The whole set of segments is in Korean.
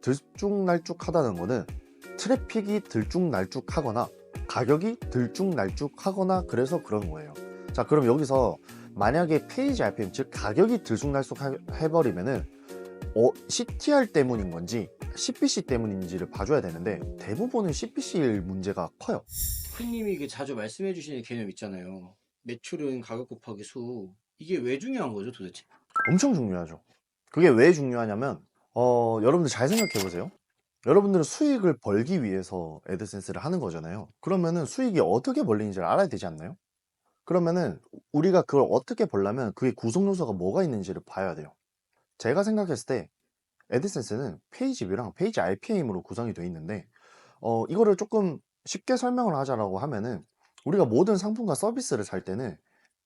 들쭉날쭉하다는 거는 트래픽이 들쭉날쭉하거나 가격이 들쭉날쭉하거나 그래서 그런 거예요. 자, 그럼 여기서 만약에 페이지 RPM, 즉 가격이 들쭉날쭉 해버리면은 CTR 때문인 건지 CPC 때문인지를 봐줘야 되는데, 대부분은 CPC일 문제가 커요. 대표님이 이게 자주 말씀해 주시는 개념 있잖아요. 매출은 가격 곱하기 수. 이게 왜 중요한 거죠, 도대체? 엄청 중요하죠. 그게 왜 중요하냐면 여러분들 잘 생각해 보세요. 여러분들은 수익을 벌기 위해서 애드센스를 하는 거잖아요. 그러면은 수익이 어떻게 벌리는지를 알아야 되지 않나요? 그러면은 우리가 그걸 어떻게 벌려면 그게 구성 요소가 뭐가 있는지를 봐야 돼요. 제가 생각했을 때 애드센스는 페이지 뷰랑 페이지 RPM으로 구성이 되어 있는데, 이거를 조금 쉽게 설명을 하자라고 하면은, 우리가 모든 상품과 서비스를 살 때는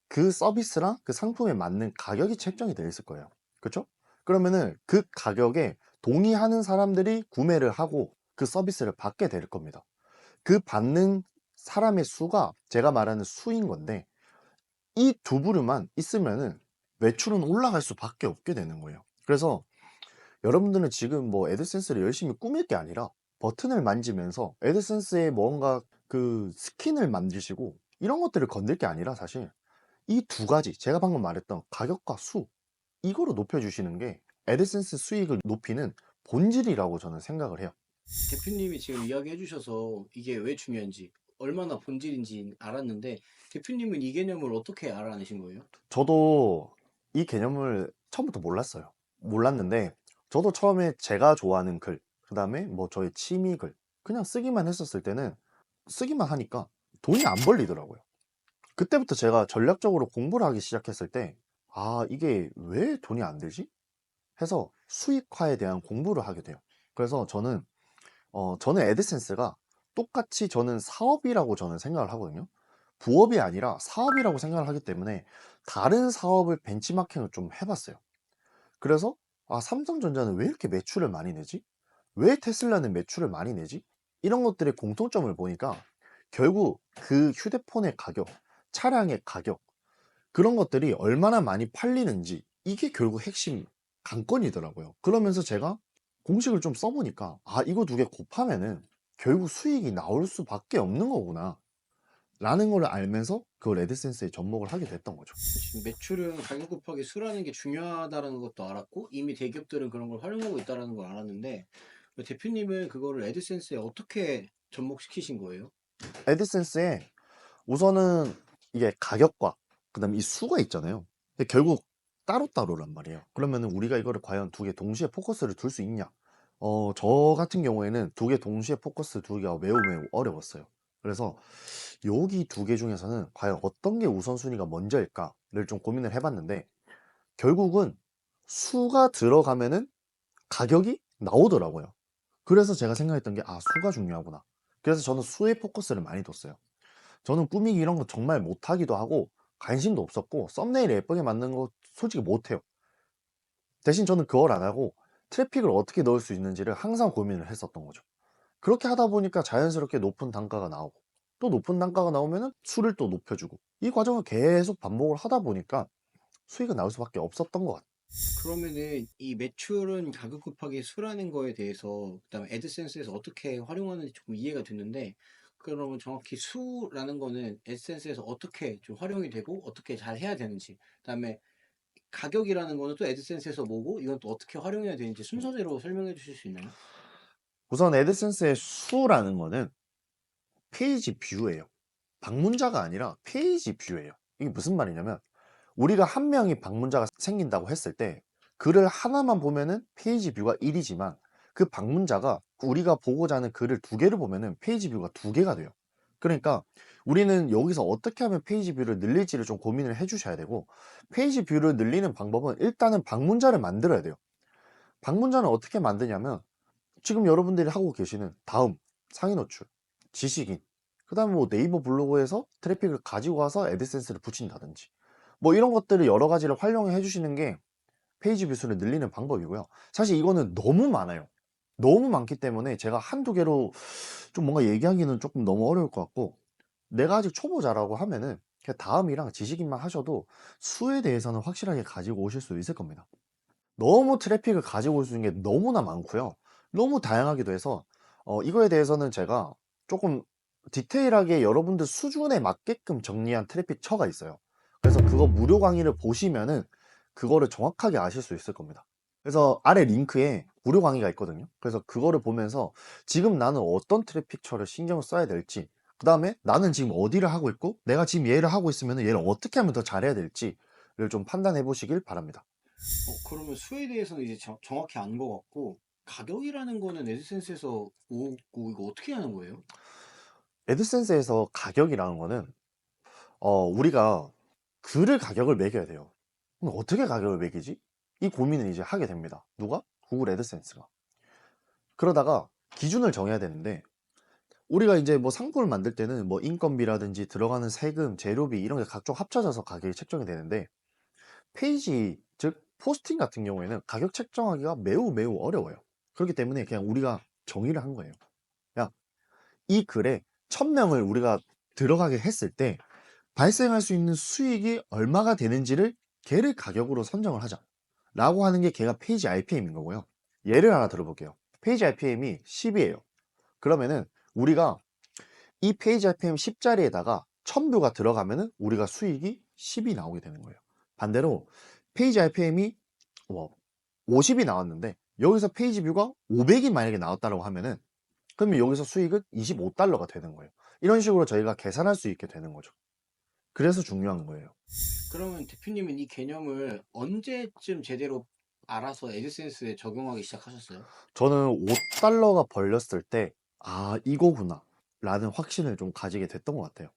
그 서비스랑 그 상품에 맞는 가격이 책정이 되어 있을 거예요. 그렇죠? 그러면은 그 가격에 동의하는 사람들이 구매를 하고 그 서비스를 받게 될 겁니다. 그 받는 사람의 수가 제가 말하는 수인 건데, 이 두 부류만 있으면은 매출은 올라갈 수밖에 없게 되는 거예요. 그래서 여러분들은 지금 뭐 애드센스를 열심히 꾸밀 게 아니라 버튼을 만지면서 애드센스에 뭔가 그 스킨을 만드시고 이런 것들을 건들 게 아니라, 사실 이 두 가지 제가 방금 말했던 가격과 수, 이거로 높여주시는 게 애드센스 수익을 높이는 본질이라고 저는 생각을 해요. 대표님이 지금 이야기해 주셔서 이게 왜 중요한지, 얼마나 본질인지 알았는데, 대표님은 이 개념을 어떻게 알아내신 거예요? 저도 이 개념을 처음부터 몰랐어요. 몰랐는데 저도 처음에 제가 좋아하는 글, 그 다음에 뭐 저의 취미 글 그냥 쓰기만 했었을 때는, 쓰기만 하니까 돈이 안 벌리더라고요. 그때부터 제가 전략적으로 공부를 하기 시작했을 때, 아, 이게 왜 돈이 안 들지? 해서 수익화에 대한 공부를 하게 돼요. 그래서 저는 애드센스가 똑같이 저는 사업이라고 저는 생각을 하거든요. 부업이 아니라 사업이라고 생각을 하기 때문에 다른 사업을 벤치마킹을 좀 해봤어요. 그래서 아, 삼성전자는 왜 이렇게 매출을 많이 내지? 왜 테슬라는 매출을 많이 내지? 이런 것들의 공통점을 보니까 결국 그 휴대폰의 가격, 차량의 가격, 그런 것들이 얼마나 많이 팔리는지, 이게 결국 핵심 관건이더라고요. 그러면서 제가 공식을 좀 써보니까, 아, 이거 두 개 곱하면은 결국 수익이 나올 수밖에 없는 거구나 라는 걸 알면서 그걸 애드센스에 접목을 하게 됐던 거죠. 지금 매출은 가격 곱하기 수라는 게 중요하다는 것도 알았고, 이미 대기업들은 그런 걸 활용하고 있다는 걸 알았는데, 대표님은 그거를 애드센스에 어떻게 접목시키신 거예요? 애드센스에 우선은 이게 가격과 그다음에 이 수가 있잖아요. 근데 결국 따로따로란 말이에요. 그러면은 우리가 이거를 과연 두 개 동시에 포커스를 둘 수 있냐? 저 같은 경우에는 두 개 동시에 포커스 두기가 매우 매우 어려웠어요. 그래서 여기 두 개 중에서는 과연 어떤 게 우선순위가 먼저일까를 좀 고민을 해봤는데, 결국은 수가 들어가면은 가격이 나오더라고요. 그래서 제가 생각했던 게, 아, 수가 중요하구나. 그래서 저는 수에 포커스를 많이 뒀어요. 저는 꾸미기 이런 거 정말 못하기도 하고 관심도 없었고 썸네일 예쁘게 만드는 거 솔직히 못해요. 대신 저는 그걸 안 하고 트래픽을 어떻게 넣을 수 있는지를 항상 고민을 했었던 거죠. 그렇게 하다 보니까 자연스럽게 높은 단가가 나오고, 또 높은 단가가 나오면은 수를 또 높여주고, 이 과정을 계속 반복을 하다 보니까 수익은 나올 수밖에 없었던 것 같아요. 그러면은 이 매출은 가격 곱하기 수라는 거에 대해서, 그다음에 애드센스에서 어떻게 활용하는지 조금 이해가 됐는데, 그러면 정확히 수라는 거는 애드센스에서 어떻게 좀 활용이 되고 어떻게 잘 해야 되는지, 그다음에 가격이라는 거는 또 애드센스에서 뭐고 이건 또 어떻게 활용해야 되는지 순서대로 설명해 주실 수 있나요? 우선 애드센스의 수라는 거는 페이지 뷰예요. 방문자가 아니라 페이지 뷰예요. 이게 무슨 말이냐면, 우리가 한 명이 방문자가 생긴다고 했을 때 글을 하나만 보면은 페이지 뷰가 1이지만, 그 방문자가 우리가 보고자 하는 글을 두 개를 보면은 페이지 뷰가 두 개가 돼요. 그러니까 우리는 여기서 어떻게 하면 페이지 뷰를 늘릴지를 좀 고민을 해 주셔야 되고, 페이지 뷰를 늘리는 방법은 일단은 방문자를 만들어야 돼요. 방문자는 어떻게 만드냐면, 지금 여러분들이 하고 계시는 다음, 상위 노출, 지식인, 그 다음에 뭐 네이버 블로그에서 트래픽을 가지고 와서 애드센스를 붙인다든지, 뭐 이런 것들을 여러 가지를 활용해 주시는 게 페이지 뷰수를 늘리는 방법이고요. 사실 이거는 너무 많아요. 너무 많기 때문에 제가 한두 개로 좀 뭔가 얘기하기는 조금 너무 어려울 것 같고, 내가 아직 초보자라고 하면은 그냥 다음이랑 지식인만 하셔도 수에 대해서는 확실하게 가지고 오실 수 있을 겁니다. 너무 트래픽을 가지고 올 수 있는 게 너무나 많고요. 너무 다양하기도 해서 이거에 대해서는 제가 조금 디테일하게 여러분들 수준에 맞게끔 정리한 트래픽 처가 있어요. 그래서 그거 무료 강의를 보시면은 그거를 정확하게 아실 수 있을 겁니다. 그래서 아래 링크에 무료 강의가 있거든요. 그래서 그거를 보면서 지금 나는 어떤 트래픽 처를 신경을 써야 될지, 그 다음에 나는 지금 어디를 하고 있고 내가 지금 얘를 하고 있으면 얘를 어떻게 하면 더 잘해야 될지를 좀 판단해 보시길 바랍니다. 그러면 수에 대해서는 이제 정확히 안 것 같고, 가격이라는 거는 에드센스에서 오고, 이거 어떻게 하는 거예요? 애드센스에서 가격이라는 거는 우리가 글을 가격을 매겨야 돼요. 그럼 어떻게 가격을 매기지? 이 고민을 이제 하게 됩니다. 누가? 구글 애드센스가. 그러다가 기준을 정해야 되는데, 우리가 이제 뭐 상품을 만들 때는 뭐 인건비라든지 들어가는 세금, 재료비 이런 게 각종 합쳐져서 가격이 책정이 되는데, 페이지, 즉 포스팅 같은 경우에는 가격 책정하기가 매우 매우 어려워요. 그렇기 때문에 그냥 우리가 정의를 한 거예요. 야, 이 글에 1000명을 우리가 들어가게 했을 때 발생할 수 있는 수익이 얼마가 되는지를 걔를 가격으로 선정을 하자 라고 하는 게 걔가 페이지 RPM인 거고요. 예를 하나 들어볼게요. 페이지 RPM이 10이에요. 그러면은 우리가 이 페이지 RPM 10짜리에다가 1000뷰가 들어가면은 우리가 수익이 10이 나오게 되는 거예요. 반대로 페이지 RPM이 50이 나왔는데 여기서 페이지 뷰가 500이 만약에 나왔다고 하면은 그러면 여기서 수익은 $25가 되는 거예요. 이런 식으로 저희가 계산할 수 있게 되는 거죠. 그래서 중요한 거예요. 그러면 대표님은 이 개념을 언제쯤 제대로 알아서 에드센스에 적용하기 시작하셨어요? 저는 $5가 벌렸을 때, 아, 이거구나. 라는 확신을 좀 가지게 됐던 것 같아요.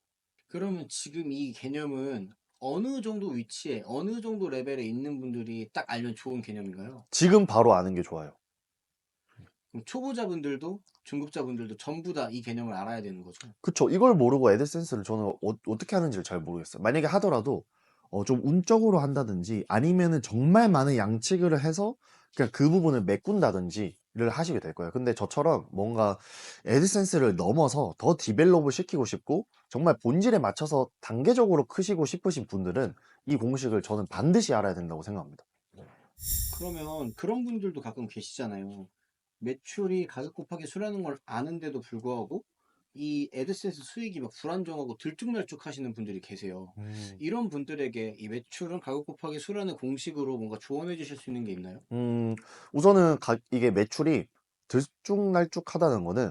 그러면 지금 이 개념은 어느 정도 위치에, 어느 정도 레벨에 있는 분들이 딱 알면 좋은 개념인가요? 지금 바로 아는 게 좋아요. 그럼 초보자분들도 중급자분들도 전부 다 이 개념을 알아야 되는 거죠. 그쵸. 이걸 모르고 애드센스를 저는 어떻게 하는지를 잘 모르겠어요. 만약에 하더라도 좀 운적으로 한다든지 아니면은 정말 많은 양치기를 해서 그냥 그 부분을 메꾼다든지를 하시게 될 거예요. 근데 저처럼 뭔가 애드센스를 넘어서 더 디벨롭을 시키고 싶고 정말 본질에 맞춰서 단계적으로 크시고 싶으신 분들은 이 공식을 저는 반드시 알아야 된다고 생각합니다. 그러면 그런 분들도 가끔 계시잖아요. 매출이 가격 곱하기 수라는 걸 아는데도 불구하고 이 애드센스 수익이 막 불안정하고 들쭉날쭉 하시는 분들이 계세요. 음. 이런 분들에게 이 매출은 가격 곱하기 수라는 공식으로 뭔가 조언해 주실 수 있는 게 있나요? 음, 우선은 이게 매출이 들쭉날쭉하다는 거는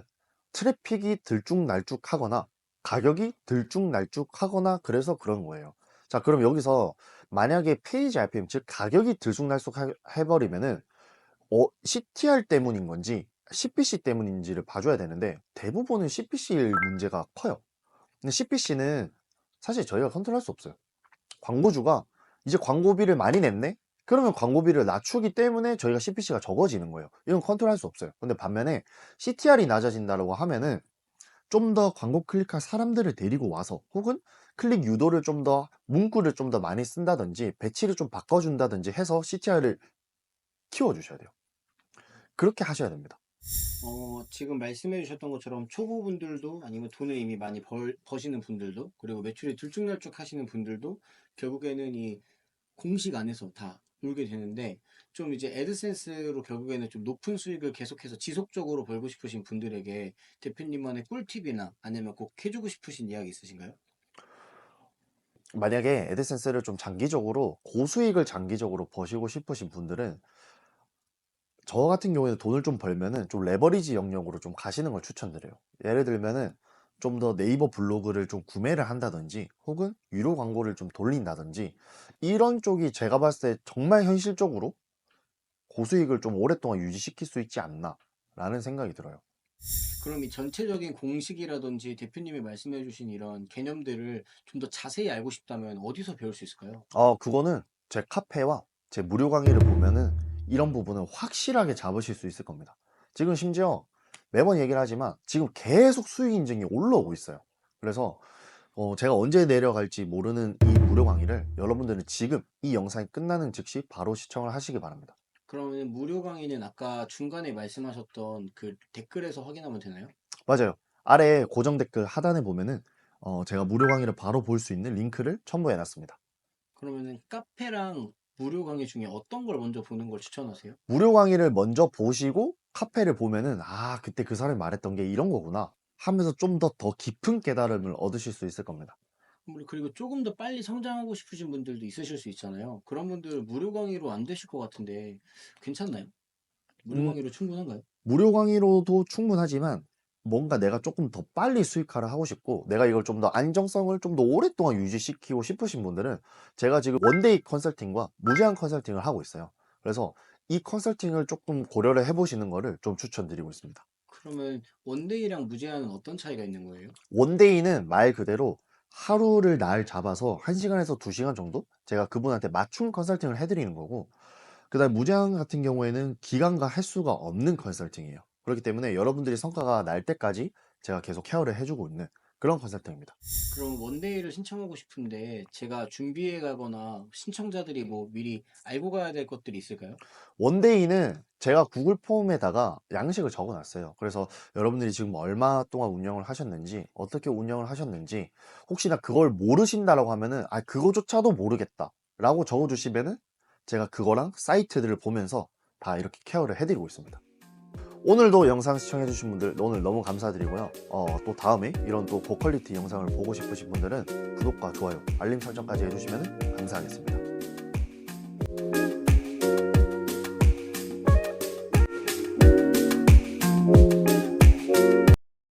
트래픽이 들쭉날쭉하거나 가격이 들쭉날쭉하거나 그래서 그런 거예요. 자, 그럼 여기서 만약에 페이지 RPM, 즉 가격이 들쭉날쭉 해버리면은 CTR 때문인 건지 CPC 때문인지를 봐줘야 되는데 대부분은 CPC일 문제가 커요. 근데 CPC는 사실 저희가 컨트롤할 수 없어요. 광고주가 이제 광고비를 많이 냈네? 그러면 광고비를 낮추기 때문에 저희가 CPC가 적어지는 거예요. 이건 컨트롤할 수 없어요. 근데 반면에 CTR이 낮아진다고 하면은 좀 더 광고 클릭할 사람들을 데리고 와서 혹은 클릭 유도를 좀 더 문구를 좀 더 많이 쓴다든지 배치를 좀 바꿔준다든지 해서 CTR을 키워주셔야 돼요. 그렇게 하셔야 됩니다. 지금 말씀해 주셨던 것처럼 초보분들도 아니면 돈을 이미 많이 버시는 분들도 그리고 매출이 들쭉날쭉 하시는 분들도 결국에는 이 공식 안에서 다 놀게 되는데 좀 이제 애드센스로 결국에는 좀 높은 수익을 계속해서 지속적으로 벌고 싶으신 분들에게 대표님만의 꿀팁이나 아니면 꼭 해주고 싶으신 이야기 있으신가요? 만약에 애드센스를 좀 장기적으로 고수익을 장기적으로 버시고 싶으신 분들은 저 같은 경우에는 돈을 좀 벌면은 좀 레버리지 영역으로 좀 가시는 걸 추천드려요. 예를 들면은 좀 더 네이버 블로그를 좀 구매를 한다든지 혹은 유료 광고를 좀 돌린다든지 이런 쪽이 제가 봤을 때 정말 현실적으로 고수익을 좀 오랫동안 유지시킬 수 있지 않나 라는 생각이 들어요. 그럼 이 전체적인 공식이라든지 대표님이 말씀해 주신 이런 개념들을 좀 더 자세히 알고 싶다면 어디서 배울 수 있을까요? 그거는 제 카페와 제 무료 강의를 보면은 이런 부분은 확실하게 잡으실 수 있을 겁니다. 지금 심지어 매번 얘기를 하지만 지금 계속 수익 인증이 올라오고 있어요. 그래서 제가 언제 내려갈지 모르는 이 무료 강의를 여러분들은 지금 이 영상이 끝나는 즉시 바로 시청을 하시기 바랍니다. 그러면 무료 강의는 아까 중간에 말씀하셨던 그 댓글에서 확인하면 되나요? 맞아요. 아래 고정 댓글 하단에 보면은 제가 무료 강의를 바로 볼 수 있는 링크를 첨부해 놨습니다. 그러면은 카페랑 무료 강의 중에 어떤 걸 먼저 보는 걸 추천하세요? 무료 강의를 먼저 보시고 카페를 보면은 '아 그때 그 사람이 말했던 게 이런 거구나.' 하면서 좀 더 깊은 깨달음을 얻으실 수 있을 겁니다. 그리고 조금 더 빨리 성장하고 싶으신 분들도 있으실 수 있잖아요. 그런 분들 무료 강의로 안 되실 것 같은데 괜찮나요? 무료 음 강의로 충분한가요? 무료 강의로도 충분하지만 뭔가 내가 조금 더 빨리 수익화를 하고 싶고 내가 이걸 좀 더 안정성을 좀 더 오랫동안 유지시키고 싶으신 분들은 제가 지금 원데이 컨설팅과 무제한 컨설팅을 하고 있어요. 그래서 이 컨설팅을 조금 고려를 해 보시는 거를 좀 추천드리고 있습니다. 그러면 원데이랑 무제한은 어떤 차이가 있는 거예요? 원데이는 말 그대로 하루를 날 잡아서 1 시간에서 2 시간 정도 제가 그분한테 맞춤 컨설팅을 해 드리는 거고, 그다음에 무제한 같은 경우에는 기간과 횟수가 없는 컨설팅이에요. 그렇기 때문에 여러분들이 성과가 날 때까지 제가 계속 케어를 해 주고 있는 그런 컨설팅입니다. 그럼 원데이를 신청하고 싶은데 제가 준비해 가거나 신청자들이 뭐 미리 알고 가야 될 것들이 있을까요? 원데이는 제가 구글 폼에다가 양식을 적어 놨어요. 그래서 여러분들이 지금 얼마 동안 운영을 하셨는지, 어떻게 운영을 하셨는지, 혹시나 그걸 모르신다라고 하면은 '아 그거조차도 모르겠다.'라고 적어 주시면은 제가 그거랑 사이트들을 보면서 다 이렇게 케어를 해 드리고 있습니다. 오늘도 영상 시청해 주신 분들 오늘 너무 감사드리고요. 또 다음에 이런 또 고퀄리티 영상을 보고 싶으신 분들은 구독과 좋아요, 알림 설정까지 해 주시면 감사하겠습니다.